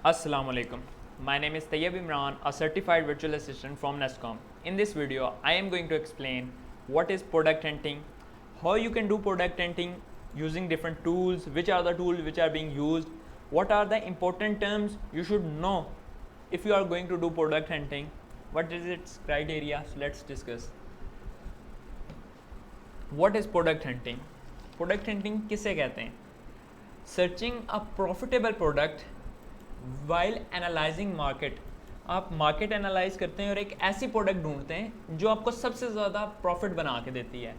Assalamu alaikum. My name is Tayyib Imran, a certified virtual assistant from Nescom. In this video, I am going to explain what is product hunting, how you can do product hunting using different tools, which are the tools which are being used, what are the important terms you should know if you are going to do product hunting, what is its criteria. So let's discuss. What is product hunting? Product hunting किसे कहते हैं? Searching a profitable product while analysing market. आप market analyse करते हैं और एक ऐसी product ढूंढते हैं जो आपको सबसे ज़्यादा प्रॉफिट बना के देती है.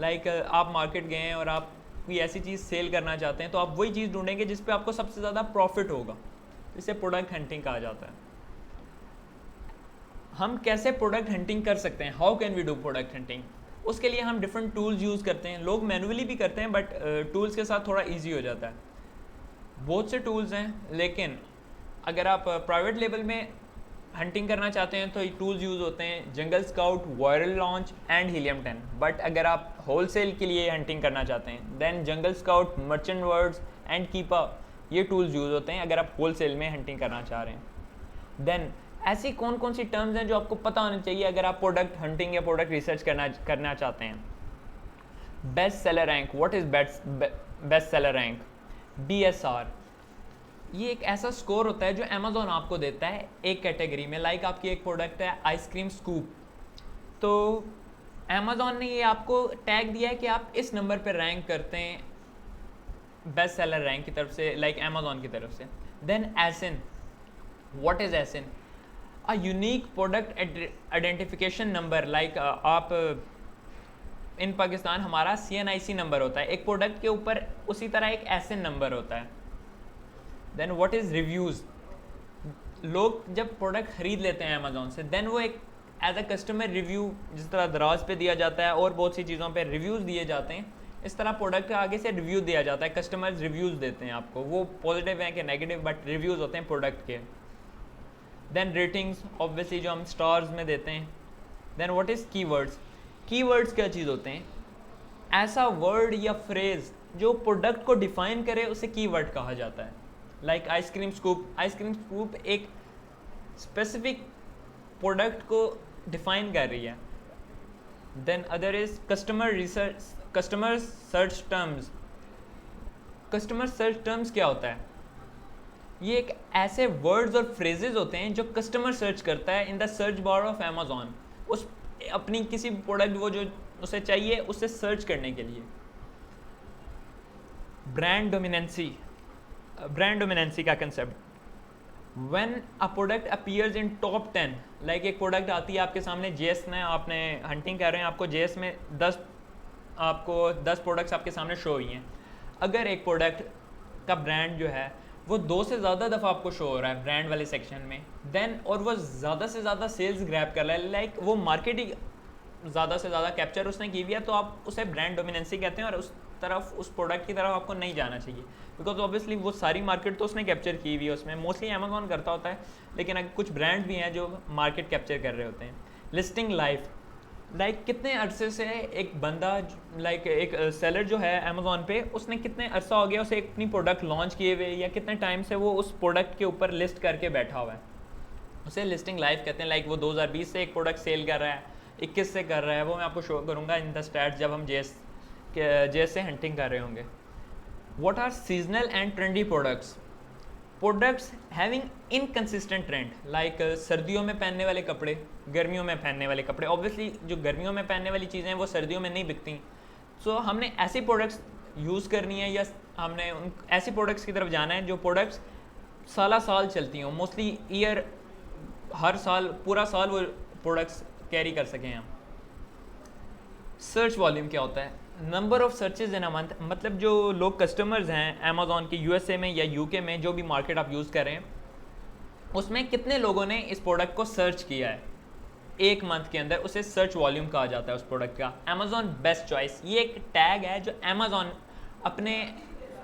लाइक आप मार्केट गए हैं और आप कोई ऐसी चीज़ सेल करना चाहते हैं तो आप वही चीज़ ढूंढेंगे जिस पे आपको सबसे ज़्यादा प्रॉफिट होगा. इसे प्रोडक्ट हंटिंग कहा जाता है. हम कैसे प्रोडक्ट हंटिंग कर सकते हैं? How can we do product hunting? उसके लिए हम डिफरेंट टूल्स यूज़ करते हैं. लोग मैनुअली भी करते हैं बट टूल्स के साथ थोड़ा ईजी हो जाता है. बहुत से टूल्स हैं, लेकिन अगर आप प्राइवेट लेवल में हंटिंग करना चाहते हैं तो ये टूल्स यूज़ होते हैं Jungle Scout, Viral Launch and Helium 10. But अगर आप होलसेल के लिए हंटिंग करना चाहते हैं then Jungle Scout, Merchant Words and Keepa, ये टूल्स यूज़ होते हैं अगर आप होलसेल में हंटिंग करना चाह रहे हैं. देन ऐसी कौन कौन सी टर्म्स हैं जो आपको पता होनी चाहिए अगर आप प्रोडक्ट हंटिंग या प्रोडक्ट रिसर्च करना चाहते हैं? Best seller rank. What is best seller rank? BSR. ये एक ऐसा स्कोर होता है जो अमेज़ॉन आपको देता है एक कैटेगरी में. लाइक आपकी एक प्रोडक्ट है आइसक्रीम स्कूप, तो अमेज़ॉन ने ये आपको टैग दिया है कि आप इस नंबर पर रैंक करते हैं बेस्ट सेलर रैंक की तरफ से, लाइक अमेज़ॉन की तरफ से. Then ASIN. What is ASIN? A unique product identification number. Like आप इन पाकिस्तान हमारा CNIC नंबर होता है एक प्रोडक्ट के ऊपर, उसी तरह एक एसिन नंबर होता है. Then what is reviews? लोग जब प्रोडक्ट खरीद लेते हैं अमेज़ॉन से देन वो एक एज अ कस्टमर रिव्यू, जिस तरह दराज पे दिया जाता है और बहुत सी चीज़ों पे रिव्यूज़ दिए जाते हैं, इस तरह प्रोडक्ट का आगे से रिव्यू दिया जाता है. कस्टमर्स रिव्यूज़ देते हैं आपको, वो पॉजिटिव हैं कि नेगेटिव, बट रिव्यूज़ होते हैं प्रोडक्ट के. देन रेटिंग्स, ऑब्वियसली जो हम स्टार्स में देते हैं. Then what is keywords? Keywords क्या चीज़ होते हैं? ऐसा वर्ड या फ्रेज जो प्रोडक्ट को डिफाइन करे उसे कीवर्ड कहा जाता है. Like ice cream scoop. Ice cream scoop एक स्पेसिफिक प्रोडक्ट को डिफाइन कर रही है. Then other is customer search terms. Customer search terms क्या होता है? ये एक ऐसे वर्ड्स और फ्रेजेस होते हैं जो कस्टमर सर्च करता है in the search bar of Amazon, उस अपनी किसी प्रोडक्ट वो जो उसे चाहिए उससे सर्च करने के लिए. Brand dominancy. ब्रांड डोमिनेंसी का concept. When a product appears in top 10, like एक प्रोडक्ट आती है आपके सामने, JS ने, आपने हंटिंग कर रहे हैं, आपको JS में 10 प्रोडक्ट्स आपके सामने शो हुई हैं. अगर एक प्रोडक्ट का ब्रांड जो है वो 2 से ज़्यादा दफ़ा आपको शो हो रहा है ब्रांड वाले सेक्शन में, देन और वो ज़्यादा से ज़्यादा सेल्स ग्रैब कर रहा है, लाइक वो मार्केट ही ज़्यादा से ज़्यादा कैप्चर उसने की हुई है, तो आप उसे ब्रांड डोमिनेंसी कहते हैं. और उस प्रोडक्ट की तरफ आपको नहीं जाना चाहिए, बिकॉज ऑब्वियसली वो सारी मार्केट तो उसने कैप्चर की हुई है. उसमें मोस्टली अमेज़ॉन करता होता है, लेकिन अगर कुछ ब्रांड भी हैं जो मार्केट कैप्चर कर रहे होते हैं. Listing life. लाइक कितने अरसे से एक बंदा, लाइक एक सेलर जो है अमेज़ॉन पे, उसने कितने अरसा हो गया उसे अपनी प्रोडक्ट लॉन्च किए हुए, या कितने टाइम से वो उस प्रोडक्ट के ऊपर लिस्ट करके बैठा हुआ है, उसे लिस्टिंग लाइफ कहते हैं. लाइक वो 2020 से एक प्रोडक्ट सेल कर रहा है, 21 से कर रहा है, वो मैं आपको शो करूँगा इन द स्टैट्स जब हम JS से हंटिंग कर रहे होंगे. What are seasonal and trendy products? Products having inconsistent trend. Like सर्दियों में पहनने वाले कपड़े, गर्मियों में पहनने वाले कपड़े. ऑब्वियसली जो गर्मियों में पहनने वाली चीज़ें हैं वो सर्दियों में नहीं बिकती, सो हमने ऐसी प्रोडक्ट्स यूज़ करनी है, या हमने उन ऐसी प्रोडक्ट्स की तरफ जाना है जो प्रोडक्ट्स साल चलती हों, मोस्टली ईयर, हर साल, पूरा साल वो प्रोडक्ट्स कैरी कर सकें हम. सर्च वॉल्यूम क्या होता है? Number of searches in a month. मतलब जो लोग कस्टमर्स हैं अमेज़ॉन के USA में या UK में, जो भी मार्केट आप यूज़ कर रहे हैं, उसमें कितने लोगों ने इस प्रोडक्ट को सर्च किया है एक मंथ के अंदर, उसे सर्च वॉल्यूम कहा जाता है उस प्रोडक्ट का. अमेज़ॉन बेस्ट चॉइस, ये एक टैग है जो अमेज़ॉन अपने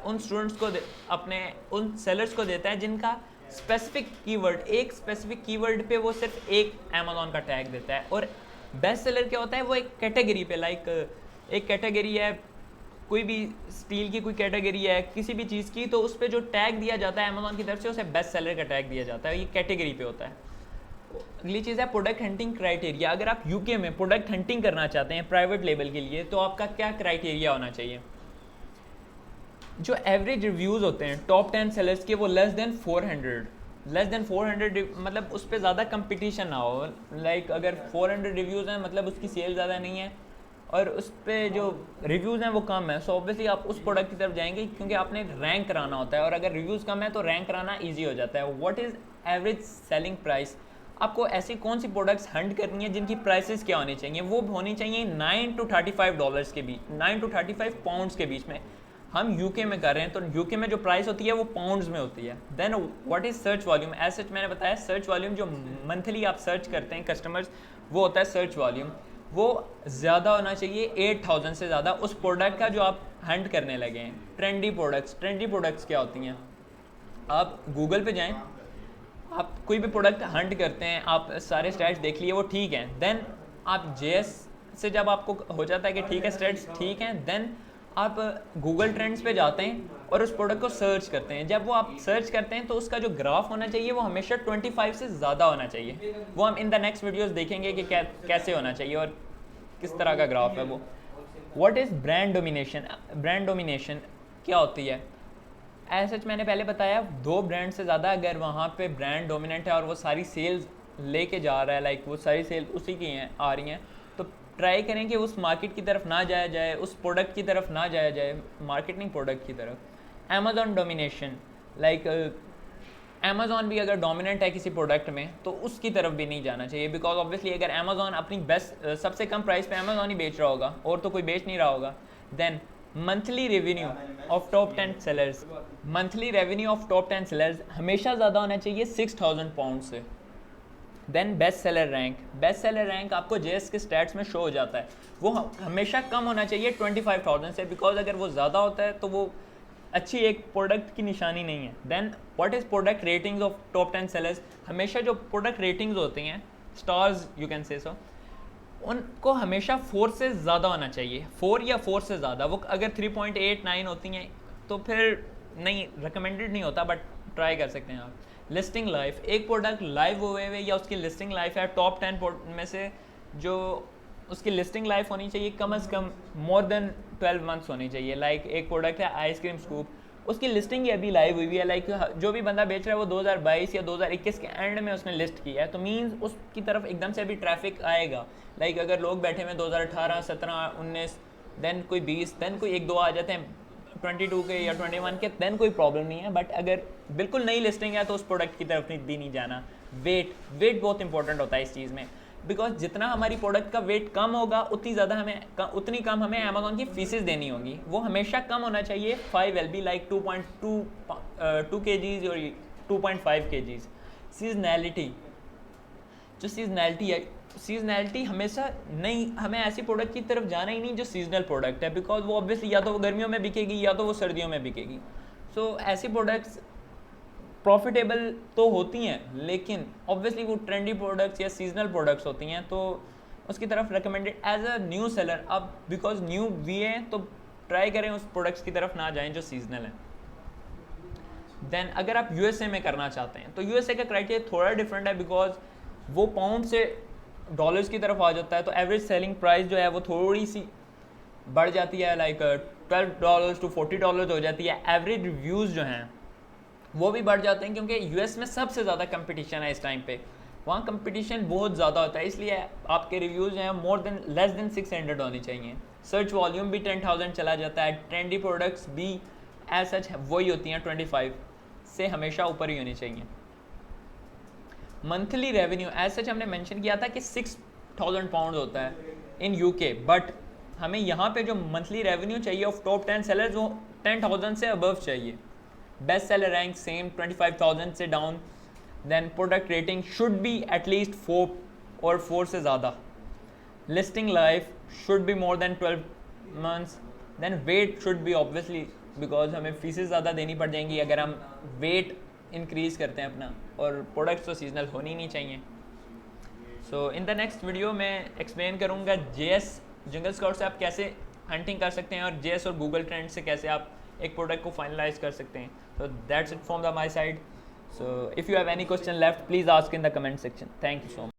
उन स्टूडेंट्स को अपने उन सेलर्स को देता है जिनका स्पेसिफिक कीवर्ड, एक स्पेसिफिक कीवर्ड पे वो सिर्फ एक अमेज़ॉन का टैग देता है. और बेस्ट सेलर क्या होता है? वो एक कैटेगरी पे, लाइक एक कैटेगरी है कोई भी स्टील की कोई कैटेगरी है किसी भी चीज़ की, तो उस पर जो टैग दिया जाता है अमेजोन की तरफ से उसे बेस्ट सेलर का टैग दिया जाता है, ये कैटेगरी पे होता है। अगली चीज़ है प्रोडक्ट हंटिंग क्राइटेरिया। अगर आप यूके में प्रोडक्ट हंटिंग करना चाहते हैं प्राइवेट लेबल के लिए, तो आपका क्या क्राइटेरिया होना चाहिए? जो एवरेज रिव्यूज़ होते हैं टॉप 10 सेलर्स के, वो लेस देन 400 मतलब उस पर ज़्यादा कंपटीशन ना हो। लाइक अगर 400 रिव्यूज़ हैं मतलब उसकी सेल ज़्यादा नहीं है और उस पर जो रिव्यूज़ हैं वो कम है, सो ऑब्वियसली आप उस प्रोडक्ट की तरफ जाएंगे क्योंकि आपने रैंक कराना होता है, और अगर रिव्यूज़ कम है तो रैंक कराना ईजी हो जाता है। What is average selling price? आपको ऐसी कौन सी प्रोडक्ट्स हंट करनी है जिनकी प्राइसेस क्या होनी चाहिए? वो होनी चाहिए $9 to $35 के बीच, 9 to 35 पाउंड्स के बीच में। हम यूके में कर रहे हैं तो यूके में जो प्राइस होती है वो पाउंड्स में होती है। Then what is search volume? As such मैंने बताया सर्च वॉल्यूम जो मंथली आप सर्च करते हैं कस्टमर्स, वो होता है सर्च वॉल्यूम। वो ज़्यादा होना चाहिए 8000 से ज़्यादा उस प्रोडक्ट का जो आप हंट करने लगे हैं। ट्रेंडी प्रोडक्ट्स क्या होती हैं? आप गूगल पे जाएं, आप कोई भी प्रोडक्ट हंट करते हैं, आप सारे स्टैट्स देख लिए वो ठीक हैं, देन आप जेएस से जब आपको हो जाता है कि ठीक है स्टैट्स ठीक हैं, देन आप गूगल ट्रेंड्स पे जाते हैं और उस प्रोडक्ट को सर्च करते हैं। जब वो आप सर्च करते हैं तो उसका जो ग्राफ होना चाहिए वो हमेशा 25 से ज़्यादा होना चाहिए। वो हम इन द नेक्स्ट वीडियोस देखेंगे कि कैसे होना चाहिए और किस तरह का ग्राफ है वो। What is brand domination? Brand domination क्या होती है? ऐसा मैंने पहले बताया, 2 ब्रांड से ज़्यादा अगर वहाँ पे ब्रांड डोमिनेंट है और वो सारी सेल्स लेके जा रहा है, लाइक वो सारी सेल उसी की हैं आ रही हैं, तो ट्राई करें कि उस मार्केट की तरफ ना जाया जाए, उस प्रोडक्ट की तरफ ना जाया जाए, मार्केटिंग प्रोडक्ट की तरफ। अमेजॉन डोमिनेशन, लाइक अमेजॉन भी अगर डोमिनेंट है किसी प्रोडक्ट में तो उसकी तरफ भी नहीं जाना चाहिए, बिकॉज ऑब्वियसली अगर अमेजॉन अपनी बेस्ट सबसे कम प्राइस पे अमेजॉन ही बेच रहा होगा और तो कोई बेच नहीं रहा होगा। Then monthly revenue of top 10 sellers, monthly revenue of top 10 sellers हमेशा ज़्यादा होना चाहिए 6000 पाउंड से। देन बेस्ट सेलर रैंक आपको जेएस के स्टैट्स में शो हो जाता है, वो हमेशा कम होना चाहिए 25000 से, बिकॉज अगर वो ज़्यादा होता है तो वो अच्छी एक प्रोडक्ट की निशानी नहीं है। Then what is product ratings of top 10 sellers? हमेशा जो प्रोडक्ट रेटिंग्स होती हैं, स्टार्स यू कैन से सो, उनको हमेशा 4 से ज़्यादा होना चाहिए, 4 या 4 से ज़्यादा। वो अगर 3.89 होती हैं तो फिर नहीं, रिकमेंडेड नहीं होता, बट ट्राई कर सकते हैं आप। लिस्टिंग लाइफ, एक प्रोडक्ट लाइव हुए हुए या उसकी लिस्टिंग लाइफ है टॉप 10 में से, जो उसकी लिस्टिंग लाइफ होनी चाहिए कम से कम मोर देन 12 मंथ्स होनी चाहिए। लाइक एक प्रोडक्ट है आइसक्रीम स्कूप, उसकी लिस्टिंग ही अभी लाइव हुई है, लाइक जो भी बंदा बेच रहा है वो 2022 या 2021 के एंड में उसने लिस्ट किया है, तो मीन्स उसकी तरफ एकदम से अभी ट्रैफिक आएगा। लाइक अगर लोग बैठे हुए 2018, 17, 19, देन कोई 20, देन कोई 1-2 आ जाते हैं 22 के या 21 के, देन कोई प्रॉब्लम नहीं है। बट अगर बिल्कुल नई लिस्टिंग है तो उस प्रोडक्ट की तरफ भी नहीं जाना। वेट बहुत इंपॉर्टेंट होता है इस चीज़ में, बिकॉज जितना हमारी प्रोडक्ट का वेट कम होगा उतनी कम हमें अमेजोन की फीसेस देनी होगी। वो हमेशा कम होना चाहिए 5 LB, लाइक 2.2 kgs और 2.5 kgs। सीजनैलिटी, जो सीजनैलिटी हमेशा नहीं, हमें ऐसी प्रोडक्ट की तरफ जाना ही नहीं जो सीजनल प्रोडक्ट है, बिकॉज वो ऑब्वियसली या तो वो गर्मियों में बिकेगी या तो वो सर्दियों में बिकेगी। सो ऐसी प्रोडक्ट्स प्रॉफिटेबल तो होती हैं लेकिन ऑब्वियसली वो ट्रेंडी प्रोडक्ट्स या सीजनल प्रोडक्ट्स होती हैं, तो उसकी तरफ recommended as a new seller अब, बिकॉज न्यू भी है तो ट्राई करें उस प्रोडक्ट्स की तरफ ना जाएं जो सीजनल हैं। देन अगर आप यूएसए में करना चाहते हैं तो यूएसए का क्राइटेरिया थोड़ा डिफरेंट है, बिकॉज वो पाउंड से डॉलर्स की तरफ आ जाता है, तो एवरेज सेलिंग प्राइस जो है वो थोड़ी सी बढ़ जाती है, लाइक $12 to $40 हो जाती है। एवरेज रिव्यूज़ जो हैं वो भी बढ़ जाते हैं क्योंकि यूएस में सबसे ज़्यादा कंपटीशन है इस टाइम पे, वहाँ कंपटीशन बहुत ज़्यादा होता है, इसलिए आपके रिव्यूज़ जो हैं लेस देन 600 होनी चाहिए। सर्च वॉल्यूम भी 10,000 चला जाता है। ट्रेंडी प्रोडक्ट्स भी एज सच वही होती हैं, 25 से हमेशा ऊपर ही होनी चाहिए। मंथली रेवेन्यू एज सच हमने मेंशन किया था कि 6,000 पाउंड होता है इन यूके, बट हमें यहाँ पे जो मंथली रेवेन्यू चाहिए ऑफ टॉप 10 सेलर्स वो 10,000 से अबव चाहिए। बेस्ट सेलर रैंक सेम 25,000 से down. Then product rating should be at least 4 और 4 से ज़्यादा। Listing life should be more than 12 months. Then weight should be obviously, because हमें फीसेस ज़्यादा देनी पड़ जाएंगी अगर हम वेट इंक्रीज़ करते हैं अपना, और प्रोडक्ट्स तो सीजनल होनी नहीं चाहिए। सो इन द नेक्स्ट वीडियो मैं एक्सप्लेन करूँगा जेएस जंगल स्काउट से आप कैसे हंटिंग कर सकते हैं और जेएस और गूगल ट्रेंड से कैसे आप एक प्रोडक्ट को फाइनलाइज कर सकते हैं. So that's it from the my side. So if you have any question left, please ask in the comment section. Thank you so much.